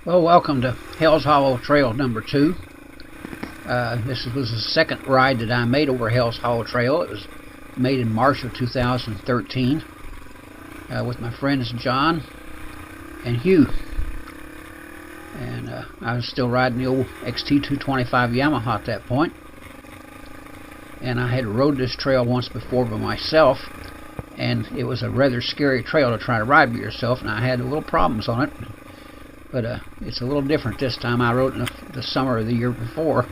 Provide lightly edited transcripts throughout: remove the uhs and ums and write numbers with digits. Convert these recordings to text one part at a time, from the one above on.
Well, welcome to Hell's Hollow Trail number 2. This was the second ride that I made over Hell's Hollow Trail. It was made in March of 2013 with my friends John and Hugh. And I was still riding the old XT225 Yamaha at that point. And I had rode this trail once before by myself, and it was a rather scary trail to try to ride by yourself, and I had little problems on it. But it's a little different this time. I rode in the summer of the year before,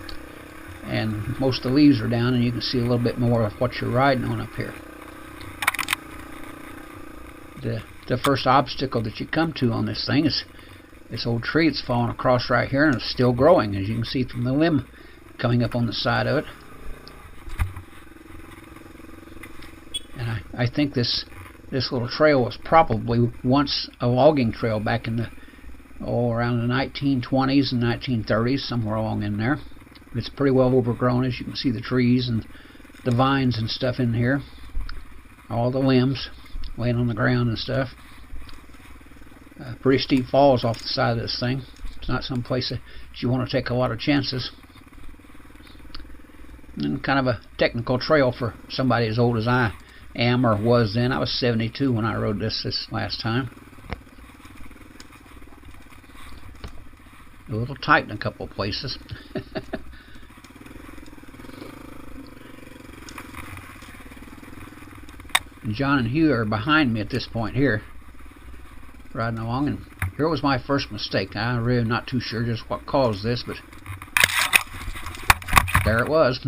and most of the leaves are down, and you can see a little bit more of what you're riding on up here. The first obstacle that you come to on this thing is this old tree that's fallen across right here, and it's still growing, as you can see from the limb coming up on the side of it. And I think this little trail was probably once a logging trail back in the around the 1920s and 1930s, somewhere along in there. It's pretty well overgrown, as you can see the trees and the vines and stuff in here. All the limbs laying on the ground and stuff. Pretty steep falls off the side of this thing. It's not some place that you want to take a lot of chances. And kind of a technical trail for somebody as old as I am or was then. I was 72 when I rode this last time. A little tight in a couple of places. And John and Hugh are behind me at this point here, riding along, and here was my first mistake. I'm really not too sure just what caused this, but there it was.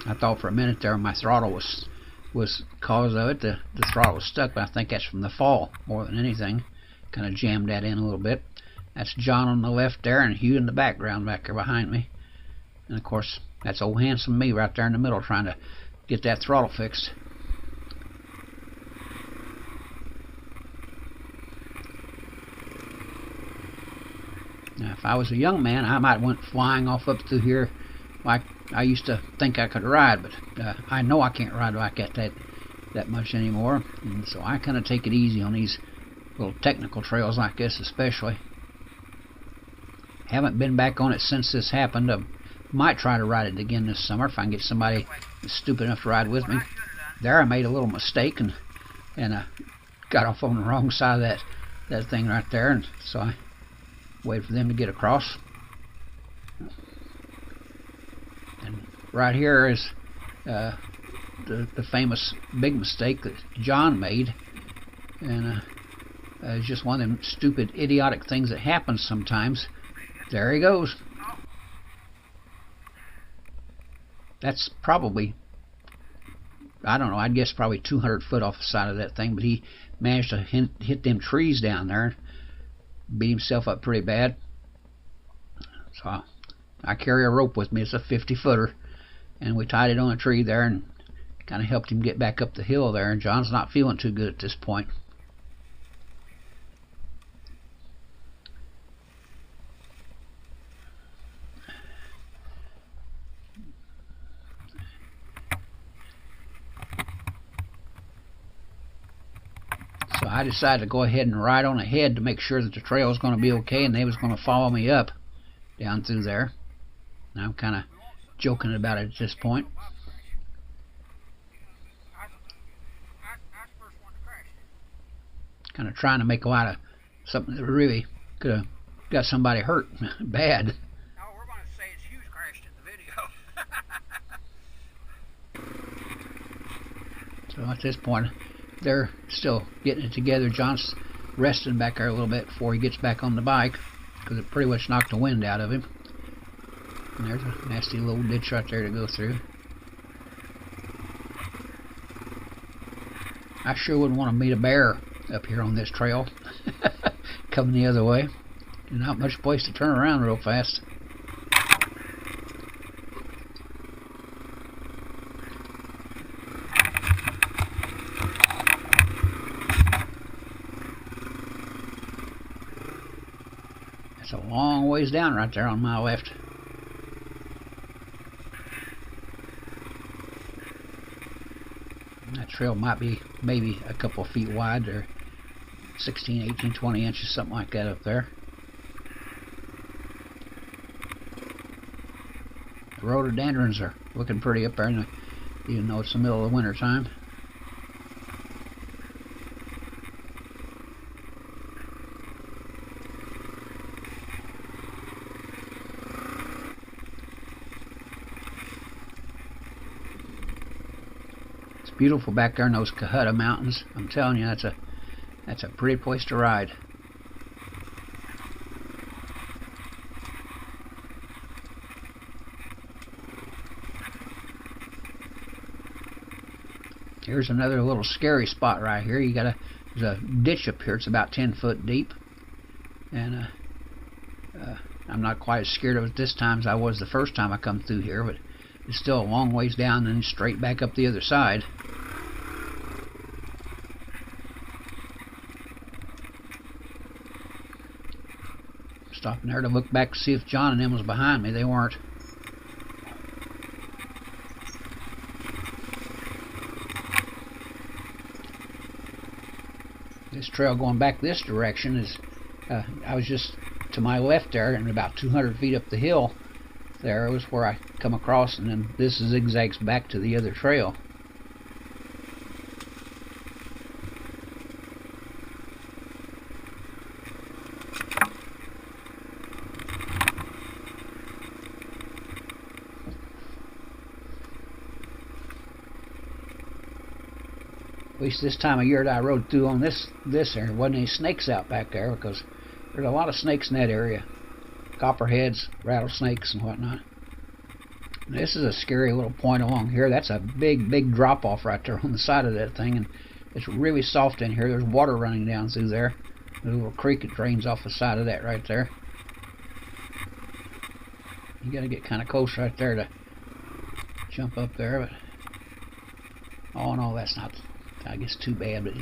I thought for a minute there my throttle was cause of it. The throttle was stuck, but I think that's from the fall more than anything. Kind of jammed that in a little bit. That's John on the left there, and Hugh in the background back there behind me. And of course, that's old handsome me right there in the middle trying to get that throttle fixed. Now, if I was a young man, I might have went flying off up through here like I used to think I could ride, but I know I can't ride like that much anymore, and so I kind of take it easy on these little technical trails like this especially. Haven't been back on it since this happened. I might try to ride it again this summer if I can get somebody that's stupid enough to ride with me. There I made a little mistake and got off on the wrong side of that thing right there, and so I waited for them to get across. And right here is the famous big mistake that John made, and it's just one of them stupid, idiotic things that happens sometimes. There he goes. That's probably, I don't know, I'd guess probably 200 foot off the side of that thing, but he managed to hit them trees down there, beat himself up pretty bad. So I carry a rope with me. It's a 50-footer, and we tied it on a tree there and kind of helped him get back up the hill there, and John's not feeling too good at this point. So I decided to go ahead and ride on ahead to make sure that the trail was going to be okay and they was going to follow me up down through there. And I'm kind of joking about it at this point. Kind of trying to make a lot of something that really could have got somebody hurt bad. No, we're going to say it's Hughes crashed in the video. So at this point, they're still getting it together. John's resting back there a little bit before he gets back on the bike, because it pretty much knocked the wind out of him. And there's a nasty little ditch right there to go through. I sure wouldn't want to meet a bear up here on this trail coming the other way. There's not much place to turn around real fast. It's a long ways down right there on my left. trail might be maybe a couple of feet wide, or 16, 18, 20 inches, something like that up there. The rhododendrons are looking pretty up there, even though it's the middle of the winter time. It's beautiful back there in those Cohutta Mountains. I'm telling you, that's a pretty place to ride. Here's another little scary spot right here. There's a ditch up here. It's about 10 foot deep, and I'm not quite as scared of it this time as I was the first time I come through here, but it's still a long ways down and straight back up the other side. Stopping there to look back to see if John and them was behind me. They weren't. This trail going back this direction is, I was just to my left there, and about 200 feet up the hill there was where I come across, and then this zigzags back to the other trail. At least this time of year that I rode through on this area, there wasn't any snakes out back there, because there's a lot of snakes in that area. Copperheads, rattlesnakes, and whatnot. And this is a scary little point along here. That's a big drop off right there on the side of that thing, and it's really soft in here. There's water running down through there. There's a little creek that drains off the side of that right there. You got to get kind of close right there to jump up there, but all in all, that's not, I guess, too bad. But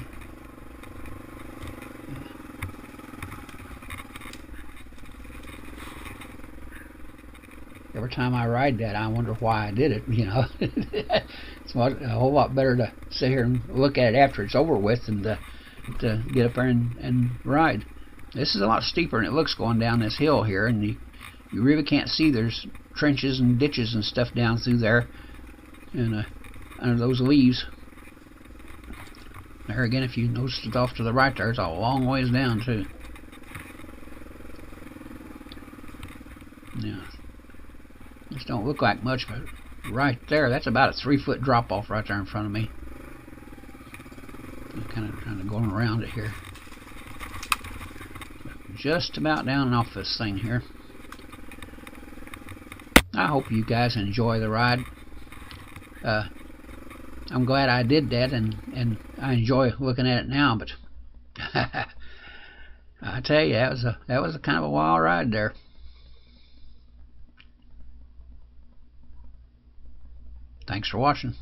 every time I ride that, I wonder why I did it. You know, it's a whole lot better to sit here and look at it after it's over with than to get up there and ride. This is a lot steeper than it looks going down this hill here, and you really can't see. There's trenches and ditches and stuff down through there, and under those leaves. There again, if you notice it off to the right there, it's a long ways down too. Yeah, this don't look like much, but right there, that's about a 3-foot drop off right there in front of me. I'm kind of trying to go around it here. Just about down and off this thing here. I hope you guys enjoy the ride. I'm glad I did that, and I enjoy looking at it now, but I tell you, that was a kind of a wild ride there. Thanks for watching.